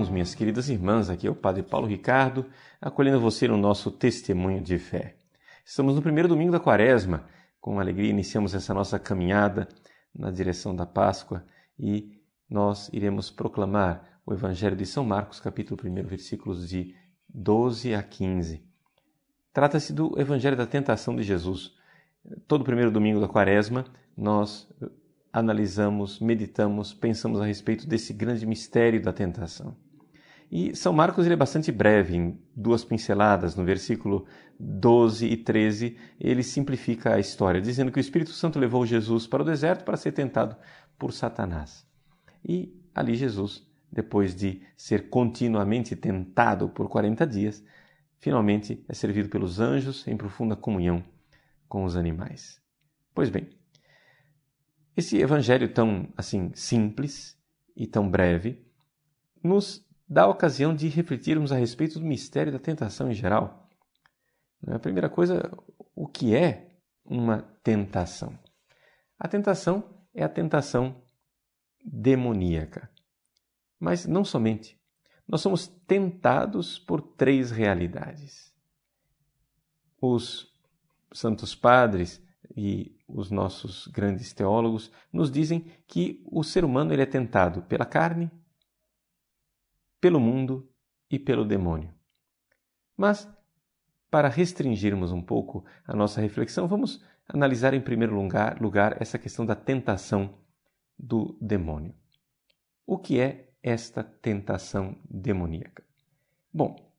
Minhas queridas irmãs, aqui é o Padre Paulo Ricardo, acolhendo você no nosso testemunho de fé. Estamos no primeiro domingo da Quaresma, com alegria iniciamos essa nossa caminhada na direção da Páscoa e nós iremos proclamar o Evangelho de São Marcos, capítulo 1, versículos de 12 a 15. Trata-se do Evangelho da tentação de Jesus. Todo primeiro domingo da Quaresma nós analisamos, meditamos, pensamos a respeito desse grande mistério da tentação. E São Marcos ele é bastante breve, em 2 pinceladas, no versículo 12 e 13, ele simplifica a história, dizendo que o Espírito Santo levou Jesus para o deserto para ser tentado por Satanás. E ali Jesus, depois de ser continuamente tentado por 40 dias, finalmente é servido pelos anjos em profunda comunhão com os animais. Pois bem, esse evangelho tão assim simples e tão breve nos dá a ocasião de refletirmos a respeito do mistério da tentação em geral. A primeira coisa, o que é uma tentação? A tentação é a tentação demoníaca. Mas não somente. Nós somos tentados por 3 realidades. Os santos padres e os nossos grandes teólogos nos dizem que o ser humano ele é tentado pela carne, pelo mundo e pelo demônio. Mas, para restringirmos um pouco a nossa reflexão, vamos analisar em primeiro lugar essa questão da tentação do demônio. O que é esta tentação demoníaca? Bom,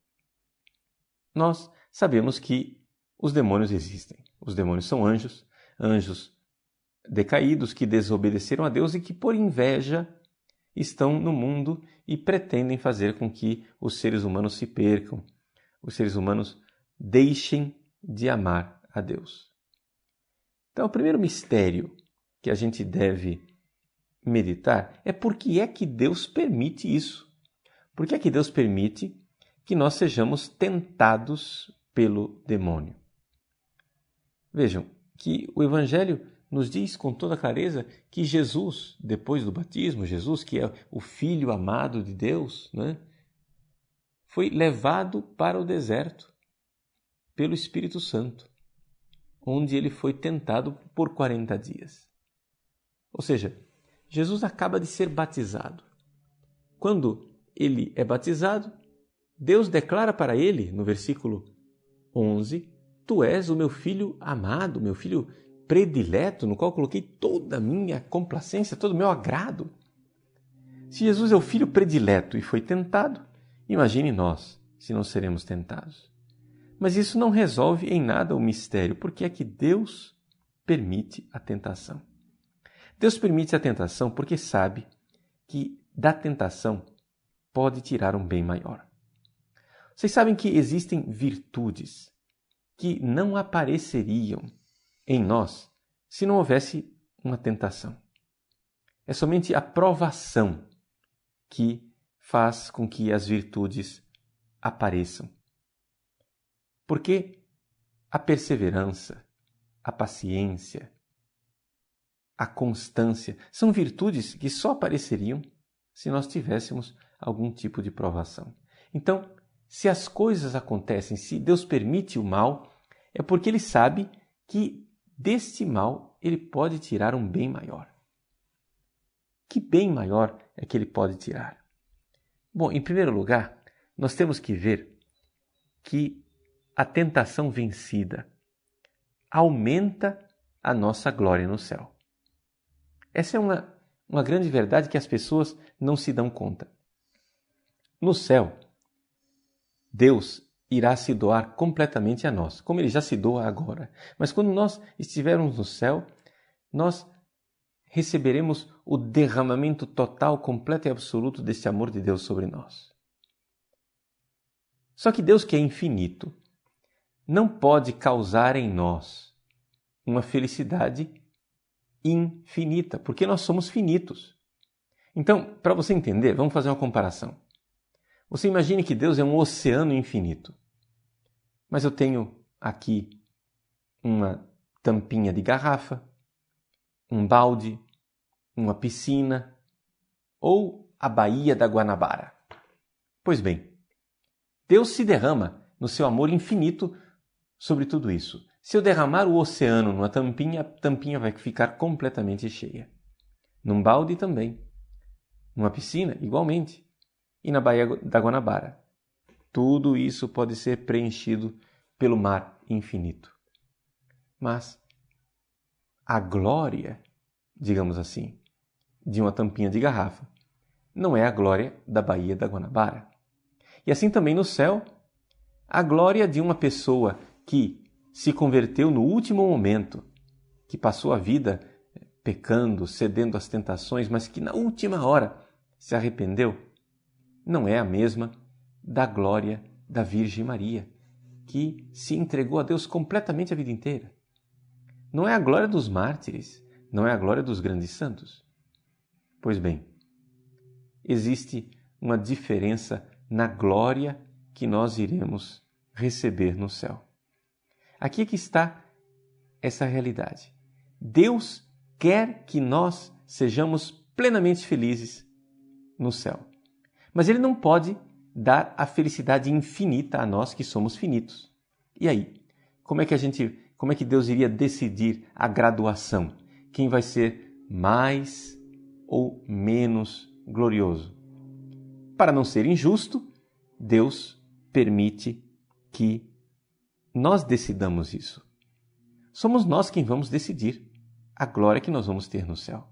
nós sabemos que os demônios existem. Os demônios são anjos, anjos decaídos que desobedeceram a Deus e que, por inveja, estão no mundo e pretendem fazer com que os seres humanos se percam, os seres humanos deixem de amar a Deus. Então, o primeiro mistério que a gente deve meditar é por que é que Deus permite isso. Por que é que Deus permite que nós sejamos tentados pelo demônio? Vejam que o Evangelho nos diz com toda clareza que Jesus, depois do batismo, Jesus, que é o Filho amado de Deus, foi levado para o deserto pelo Espírito Santo, onde ele foi tentado por 40 dias. Ou seja, Jesus acaba de ser batizado. Quando ele é batizado, Deus declara para ele, no versículo 11, Tu és o meu Filho amado, meu Filho predileto, no qual coloquei toda a minha complacência, todo o meu agrado. Se Jesus é o Filho predileto e foi tentado, imagine nós, se não seremos tentados. Mas isso não resolve em nada o mistério. Por que é que Deus permite a tentação? Deus permite a tentação porque sabe que da tentação pode tirar um bem maior. Vocês sabem que existem virtudes que não apareceriam em nós se não houvesse uma tentação. É somente a provação que faz com que as virtudes apareçam. Porque a perseverança, a paciência, a constância são virtudes que só apareceriam se nós tivéssemos algum tipo de provação. Então, se as coisas acontecem, se Deus permite o mal, é porque Ele sabe que deste mal Ele pode tirar um bem maior. Que bem maior é que Ele pode tirar? Bom, em primeiro lugar, nós temos que ver que a tentação vencida aumenta a nossa glória no céu. Essa é uma grande verdade que as pessoas não se dão conta. No céu, Deus irá se doar completamente a nós, como Ele já se doa agora. Mas quando nós estivermos no céu, nós receberemos o derramamento total, completo e absoluto deste amor de Deus sobre nós. Só que Deus, que é infinito, não pode causar em nós uma felicidade infinita, porque nós somos finitos. Então, para você entender, vamos fazer uma comparação. Você imagine que Deus é um oceano infinito. Mas eu tenho aqui uma tampinha de garrafa, um balde, uma piscina ou a Baía da Guanabara. Pois bem, Deus se derrama no seu amor infinito sobre tudo isso. Se eu derramar o oceano numa tampinha, a tampinha vai ficar completamente cheia. Num balde também. Numa piscina, igualmente. E na Baía da Guanabara. Tudo isso pode ser preenchido pelo mar infinito. Mas a glória, digamos assim, de uma tampinha de garrafa não é a glória da Baía da Guanabara. E assim também no céu, a glória de uma pessoa que se converteu no último momento, que passou a vida pecando, cedendo às tentações, mas que na última hora se arrependeu, não é a mesma da glória da Virgem Maria, que se entregou a Deus completamente a vida inteira. Não é a glória dos mártires, não é a glória dos grandes santos. Pois bem, existe uma diferença na glória que nós iremos receber no céu. Aqui é que está essa realidade. Deus quer que nós sejamos plenamente felizes no céu. Mas Ele não pode dar a felicidade infinita a nós que somos finitos. E aí? Como é que Deus iria decidir a graduação? Quem vai ser mais ou menos glorioso? Para não ser injusto, Deus permite que nós decidamos isso. Somos nós quem vamos decidir a glória que nós vamos ter no céu.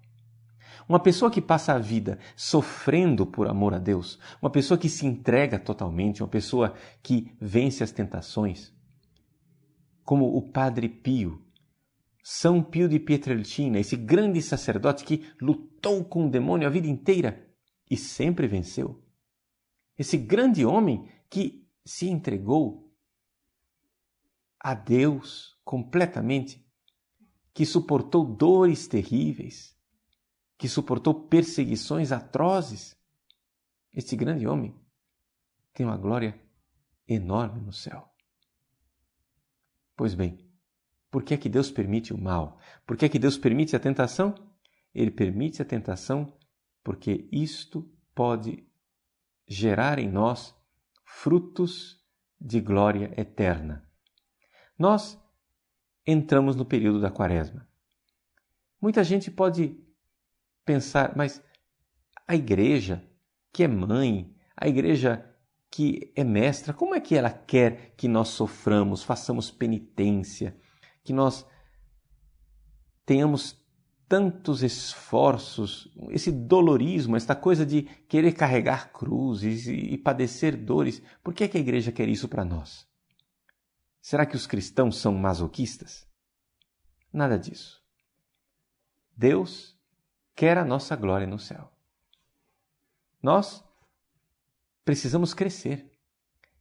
Uma pessoa que passa a vida sofrendo por amor a Deus, uma pessoa que se entrega totalmente, uma pessoa que vence as tentações, como o Padre Pio, São Pio de Pietrelcina, esse grande sacerdote que lutou com o demônio a vida inteira e sempre venceu. Esse grande homem que se entregou a Deus completamente, que suportou dores terríveis, que suportou perseguições atrozes. Este grande homem tem uma glória enorme no céu. Pois bem, por que é que Deus permite o mal? Por que é que Deus permite a tentação? Ele permite a tentação porque isto pode gerar em nós frutos de glória eterna. Nós entramos no período da Quaresma. Muita gente pode pensar, mas a igreja que é mãe, a igreja que é mestra, como é que ela quer que nós soframos, façamos penitência, que nós tenhamos tantos esforços, esse dolorismo, esta coisa de querer carregar cruzes e padecer dores? Por que é que a igreja quer isso para nós? Será que os cristãos são masoquistas? Nada disso. Deus quer a nossa glória no céu. Nós precisamos crescer.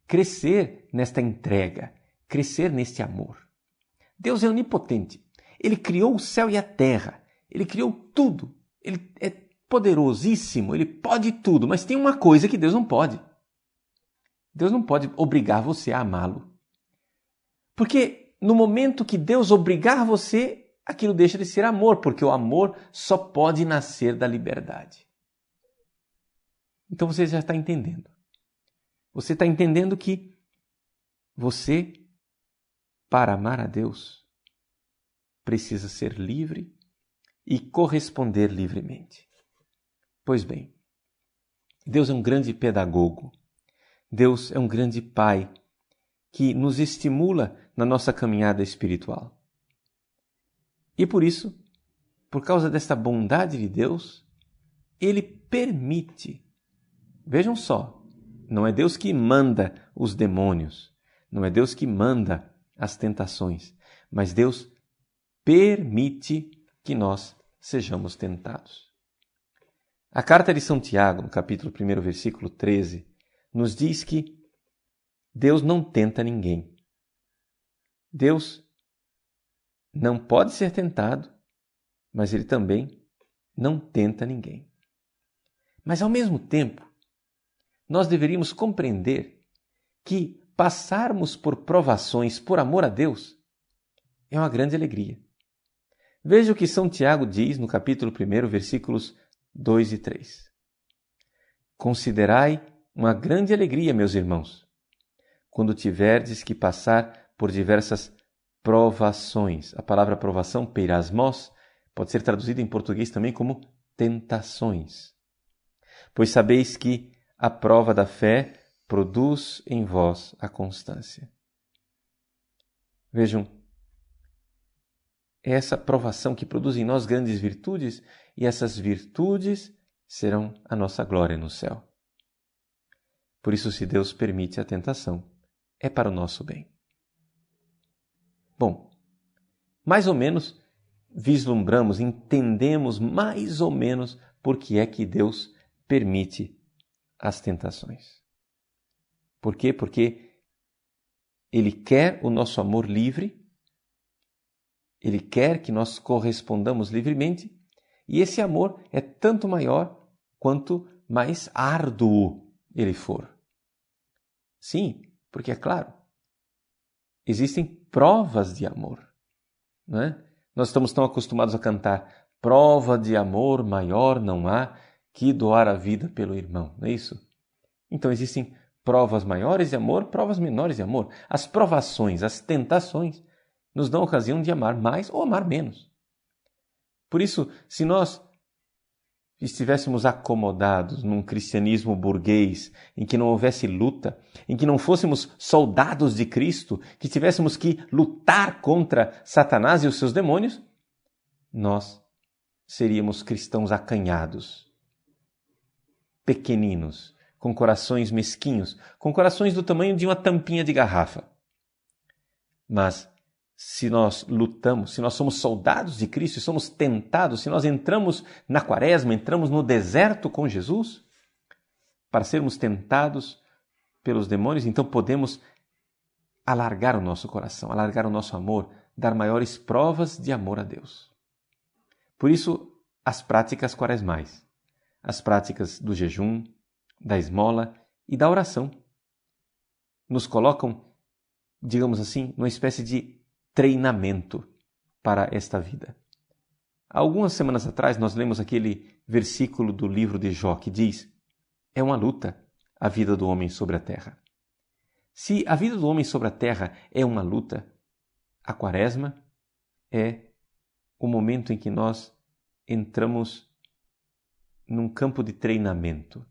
Crescer nesta entrega, crescer neste amor. Deus é onipotente. Ele criou o céu e a terra. Ele criou tudo. Ele é poderosíssimo. Ele pode tudo. Mas tem uma coisa que Deus não pode. Deus não pode obrigar você a amá-lo. Porque no momento que Deus obrigar você, aquilo deixa de ser amor, porque o amor só pode nascer da liberdade. Então você já está entendendo. Você está entendendo que você, para amar a Deus, precisa ser livre e corresponder livremente. Pois bem, Deus é um grande pedagogo. Deus é um grande Pai que nos estimula na nossa caminhada espiritual. E por isso, por causa desta bondade de Deus, Ele permite. Vejam só, não é Deus que manda os demônios, não é Deus que manda as tentações, mas Deus permite que nós sejamos tentados. A carta de São Tiago, no capítulo 1, versículo 13, nos diz que Deus não tenta ninguém. Deus não pode ser tentado, mas Ele também não tenta ninguém. Mas, ao mesmo tempo, nós deveríamos compreender que passarmos por provações por amor a Deus é uma grande alegria. Veja o que São Tiago diz no capítulo 1, versículos 2 e 3. Considerai uma grande alegria, meus irmãos, quando tiverdes que passar por diversas provações. A palavra provação, peirasmos, pode ser traduzida em português também como tentações. Pois sabeis que a prova da fé produz em vós a constância. Vejam, é essa provação que produz em nós grandes virtudes, e essas virtudes serão a nossa glória no céu. Por isso, se Deus permite a tentação, é para o nosso bem. Bom, mais ou menos vislumbramos, entendemos mais ou menos por que é que Deus permite as tentações. Por quê? Porque Ele quer o nosso amor livre, Ele quer que nós correspondamos livremente, e esse amor é tanto maior quanto mais árduo ele for. Sim, porque é claro, existem provas de amor, não é? Nós estamos tão acostumados a cantar prova de amor maior não há que doar a vida pelo irmão, não é isso? Então existem provas maiores de amor, provas menores de amor. As provações, as tentações nos dão a ocasião de amar mais ou amar menos. Por isso, se nós estivéssemos acomodados num cristianismo burguês, em que não houvesse luta, em que não fôssemos soldados de Cristo, que tivéssemos que lutar contra Satanás e os seus demônios, nós seríamos cristãos acanhados, pequeninos, com corações mesquinhos, com corações do tamanho de uma tampinha de garrafa. Mas se nós lutamos, se nós somos soldados de Cristo e somos tentados, se nós entramos na quaresma, entramos no deserto com Jesus, para sermos tentados pelos demônios, então podemos alargar o nosso coração, alargar o nosso amor, dar maiores provas de amor a Deus. Por isso, as práticas quaresmais, as práticas do jejum, da esmola e da oração, nos colocam, digamos assim, numa espécie de treinamento para esta vida. Há algumas semanas atrás nós lemos aquele versículo do livro de Jó que diz: é uma luta a vida do homem sobre a terra. Se a vida do homem sobre a terra é uma luta, a quaresma é o momento em que nós entramos num campo de treinamento,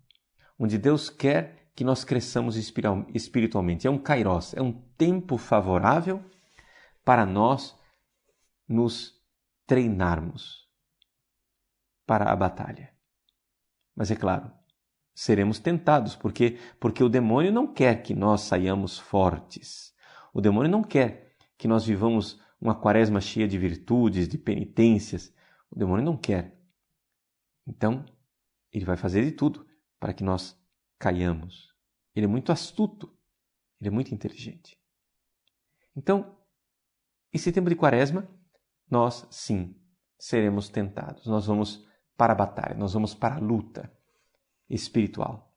onde Deus quer que nós cresçamos espiritualmente. É um kairos, é um tempo favorável para nós nos treinarmos para a batalha. Mas é claro, seremos tentados, porque o demônio não quer que nós saiamos fortes. O demônio não quer que nós vivamos uma quaresma cheia de virtudes, de penitências. O demônio não quer. Então, ele vai fazer de tudo para que nós caiamos. Ele é muito astuto, ele é muito inteligente. Então, esse tempo de quaresma, nós sim seremos tentados. Nós vamos para a batalha, nós vamos para a luta espiritual.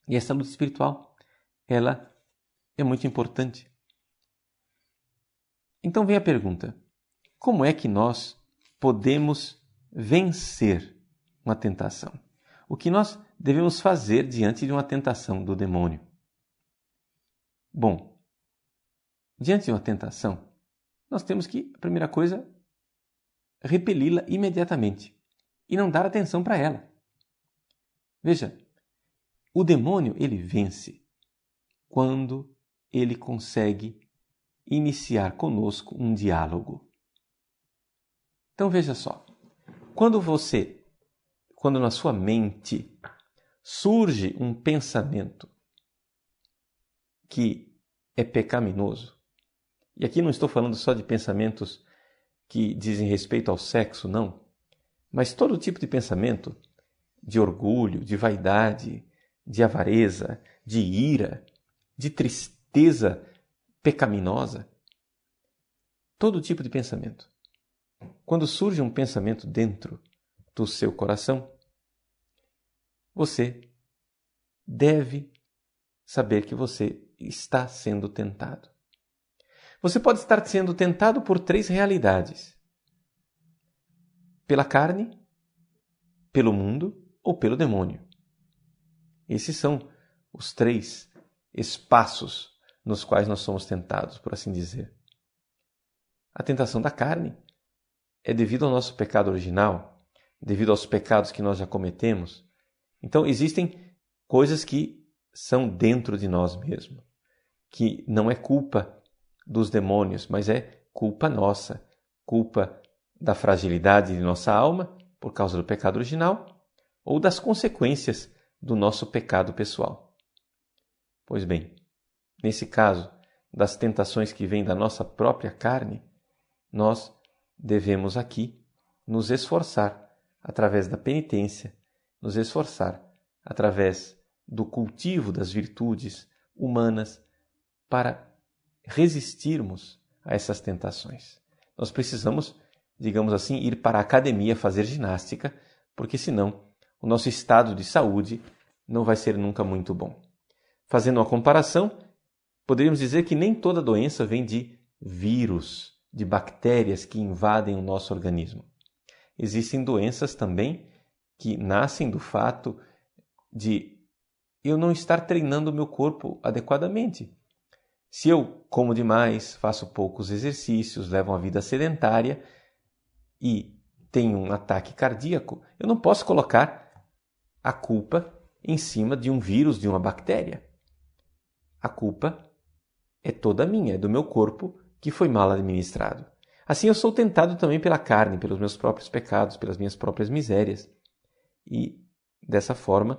E essa luta espiritual, ela é muito importante. Então vem a pergunta: como é que nós podemos vencer uma tentação? O que nós devemos fazer diante de uma tentação do demônio? Bom, diante de uma tentação, nós temos que, a primeira coisa, repeli-la imediatamente e não dar atenção para ela. Veja, o demônio ele vence quando ele consegue iniciar conosco um diálogo. Então veja só, quando na sua mente surge um pensamento que é pecaminoso, e aqui não estou falando só de pensamentos que dizem respeito ao sexo, não, mas todo tipo de pensamento de orgulho, de vaidade, de avareza, de ira, de tristeza pecaminosa, todo tipo de pensamento. Quando surge um pensamento dentro do seu coração, você deve saber que você está sendo tentado. Você pode estar sendo tentado por 3 realidades: pela carne, pelo mundo ou pelo demônio. Esses são os 3 espaços nos quais nós somos tentados, por assim dizer. A tentação da carne é devido ao nosso pecado original, devido aos pecados que nós já cometemos. Então, existem coisas que são dentro de nós mesmos, que não é culpa dos demônios, mas é culpa nossa, culpa da fragilidade de nossa alma por causa do pecado original ou das consequências do nosso pecado pessoal. Pois bem, nesse caso, das tentações que vêm da nossa própria carne, nós devemos aqui nos esforçar através da penitência, nos esforçar através do cultivo das virtudes humanas para resistirmos a essas tentações. Nós precisamos, digamos assim, ir para a academia fazer ginástica, porque senão o nosso estado de saúde não vai ser nunca muito bom. Fazendo uma comparação, poderíamos dizer que nem toda doença vem de vírus, de bactérias que invadem o nosso organismo. Existem doenças também que nascem do fato de eu não estar treinando o meu corpo adequadamente. Se eu como demais, faço poucos exercícios, levo uma vida sedentária e tenho um ataque cardíaco, eu não posso colocar a culpa em cima de um vírus, de uma bactéria. A culpa é toda minha, é do meu corpo que foi mal administrado. Assim eu sou tentado também pela carne, pelos meus próprios pecados, pelas minhas próprias misérias. E dessa forma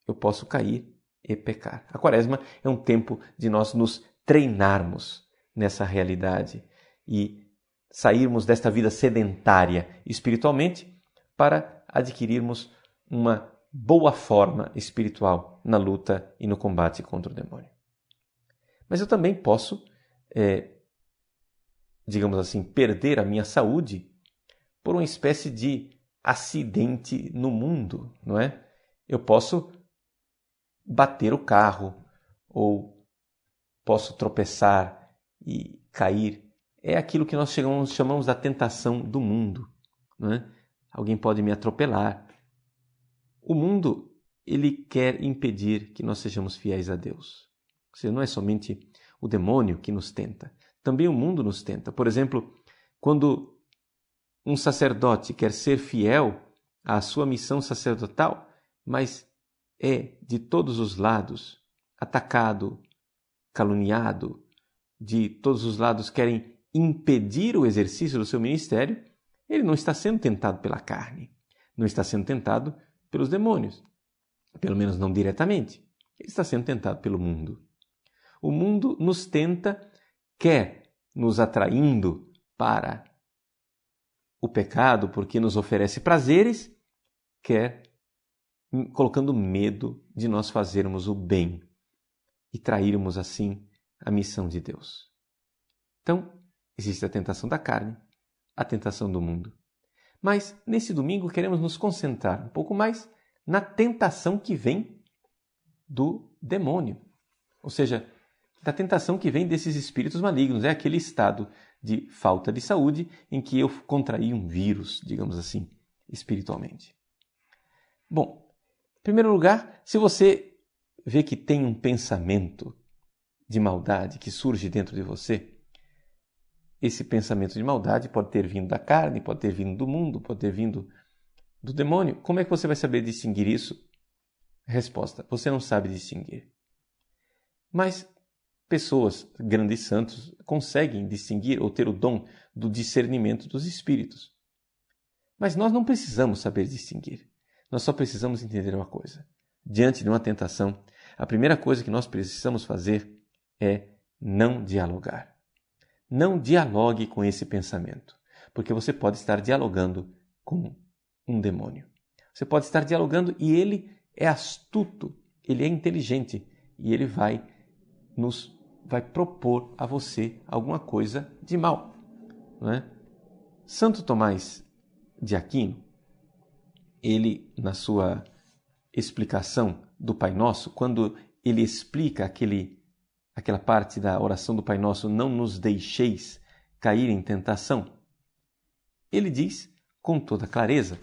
eu posso cair e pecar. A Quaresma é um tempo de nós nos treinarmos nessa realidade e sairmos desta vida sedentária espiritualmente para adquirirmos uma boa forma espiritual na luta e no combate contra o demônio. Mas eu também posso, digamos assim, perder a minha saúde por uma espécie de acidente no mundo, não é? Eu posso bater o carro ou posso tropeçar e cair. É aquilo que nós chamamos da tentação do mundo, não é? Alguém pode me atropelar. O mundo, ele quer impedir que nós sejamos fiéis a Deus. Ou seja, não é somente o demônio que nos tenta, também o mundo nos tenta. Por exemplo, quando um sacerdote quer ser fiel à sua missão sacerdotal, mas é de todos os lados atacado, caluniado, de todos os lados querem impedir o exercício do seu ministério, ele não está sendo tentado pela carne, não está sendo tentado pelos demônios, pelo menos não diretamente. Ele está sendo tentado pelo mundo. O mundo nos tenta, quer nos atraindo para o pecado, porque nos oferece prazeres, quer colocando medo de nós fazermos o bem e trairmos assim a missão de Deus. Então, existe a tentação da carne, a tentação do mundo. Mas, nesse domingo, queremos nos concentrar um pouco mais na tentação que vem do demônio. Ou seja, da tentação que vem desses espíritos malignos. É aquele estado de falta de saúde em que eu contraí um vírus, digamos assim, espiritualmente. Bom, em primeiro lugar, se você vê que tem um pensamento de maldade que surge dentro de você, esse pensamento de maldade pode ter vindo da carne, pode ter vindo do mundo, pode ter vindo do demônio. Como é que você vai saber distinguir isso? Resposta: você não sabe distinguir. Mas pessoas, grandes santos, conseguem distinguir ou ter o dom do discernimento dos espíritos. Mas nós não precisamos saber distinguir. Nós só precisamos entender uma coisa. Diante de uma tentação, a primeira coisa que nós precisamos fazer é não dialogar. Não dialogue com esse pensamento, porque você pode estar dialogando com um demônio. Você pode estar dialogando e ele é astuto, ele é inteligente e ele vai propor a você alguma coisa de mal, não é? Santo Tomás de Aquino, ele explicação do Pai Nosso, quando ele explica aquela parte da oração do Pai Nosso, não nos deixeis cair em tentação, ele diz com toda clareza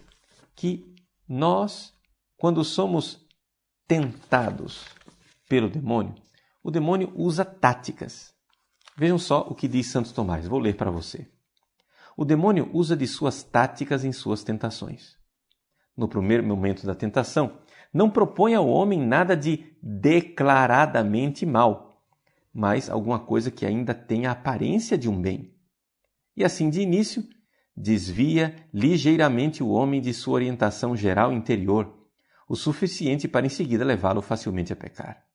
que nós, quando somos tentados pelo demônio, o demônio usa táticas. Vejam só o que diz Santo Tomás, vou ler para você. O demônio usa de suas táticas em suas tentações. No primeiro momento da tentação, não propõe ao homem nada de declaradamente mal, mas alguma coisa que ainda tenha a aparência de um bem. E assim, de início, desvia ligeiramente o homem de sua orientação geral interior, o suficiente para em seguida levá-lo facilmente a pecar.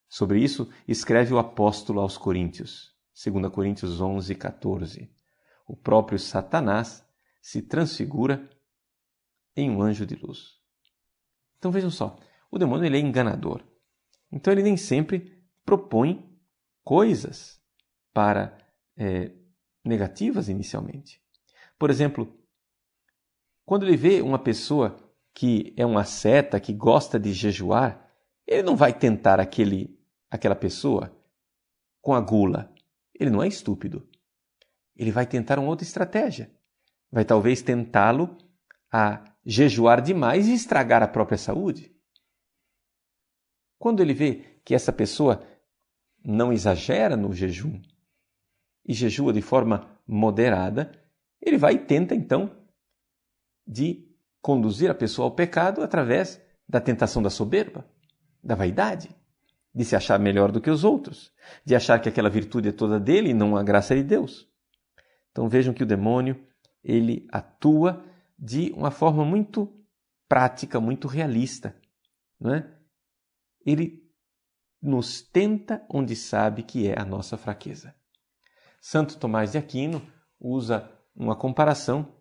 Sobre isso, escreve o apóstolo aos Coríntios, 2 Coríntios 11, 14. O próprio Satanás se transfigura em um anjo de luz. Então vejam só, o demônio ele é enganador. Então ele nem sempre propõe coisas para negativas inicialmente. Por exemplo, quando ele vê uma pessoa que é um asceta, que gosta de jejuar, ele não vai tentar aquela pessoa com a gula. Ele não é estúpido. Ele vai tentar uma outra estratégia. Vai talvez tentá-lo a jejuar demais e estragar a própria saúde. Quando ele vê que essa pessoa não exagera no jejum e jejua de forma moderada, ele vai e tenta então de conduzir a pessoa ao pecado através da tentação da soberba, da vaidade, de se achar melhor do que os outros, de achar que aquela virtude é toda dele e não a graça de Deus. Então vejam que o demônio ele atua de uma forma muito prática, muito realista, não é? Ele nos tenta onde sabe que é a nossa fraqueza. Santo Tomás de Aquino usa uma comparação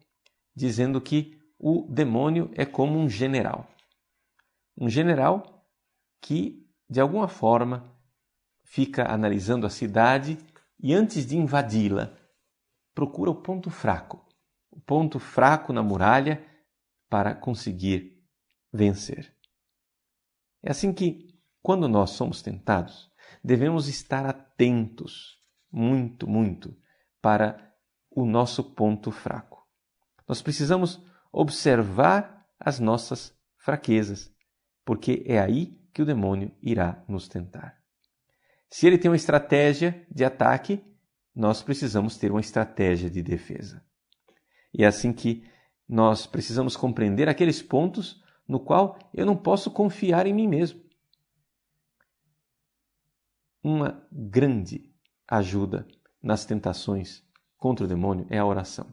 dizendo que o demônio é como um general. Um general que, de alguma forma, fica analisando a cidade e, antes de invadi-la, procura o ponto fraco na muralha para conseguir vencer. É assim que, quando nós somos tentados, devemos estar atentos, muito, para o nosso ponto fraco. Nós precisamos observar as nossas fraquezas, porque é aí que o demônio irá nos tentar. Se ele tem uma estratégia de ataque, nós precisamos ter uma estratégia de defesa. E é assim que nós precisamos compreender aqueles pontos no qual eu não posso confiar em mim mesmo. Uma grande ajuda nas tentações contra o demônio é a oração.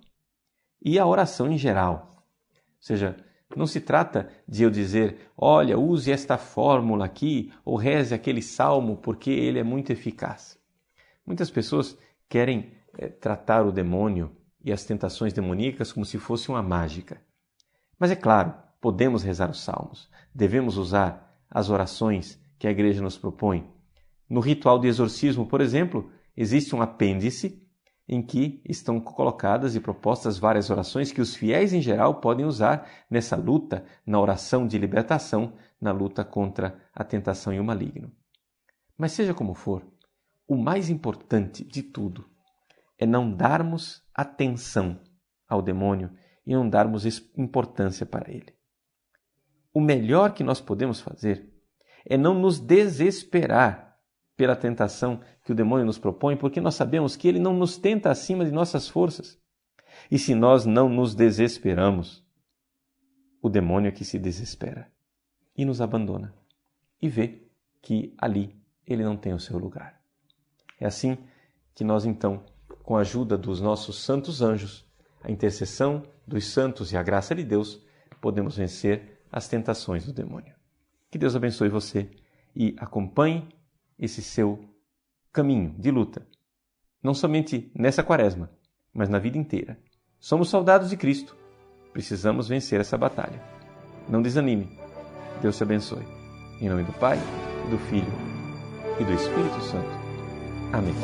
E a oração em geral. Ou seja, não se trata de eu dizer, olha, use esta fórmula aqui ou reze aquele salmo porque ele é muito eficaz. Muitas pessoas querem tratar o demônio e as tentações demoníacas como se fosse uma mágica. Mas é claro, podemos rezar os salmos, devemos usar as orações que a igreja nos propõe. No ritual de exorcismo, por exemplo, existe um apêndice em que estão colocadas e propostas várias orações que os fiéis em geral podem usar nessa luta, na oração de libertação, na luta contra a tentação e o maligno. Mas seja como for, o mais importante de tudo é não darmos atenção ao demônio e não darmos importância para ele. O melhor que nós podemos fazer é não nos desesperar pela tentação que o demônio nos propõe, porque nós sabemos que ele não nos tenta acima de nossas forças. E se nós não nos desesperamos, o demônio é que se desespera e nos abandona e vê que ali ele não tem o seu lugar. É assim que nós então, com a ajuda dos nossos santos anjos, a intercessão dos santos e a graça de Deus, podemos vencer as tentações do demônio. Que Deus abençoe você e acompanhe esse seu caminho de luta, não somente nessa quaresma, mas na vida inteira. Somos soldados de Cristo, precisamos vencer essa batalha. Não desanime, Deus te abençoe. Em nome do Pai, do Filho e do Espírito Santo. Amém.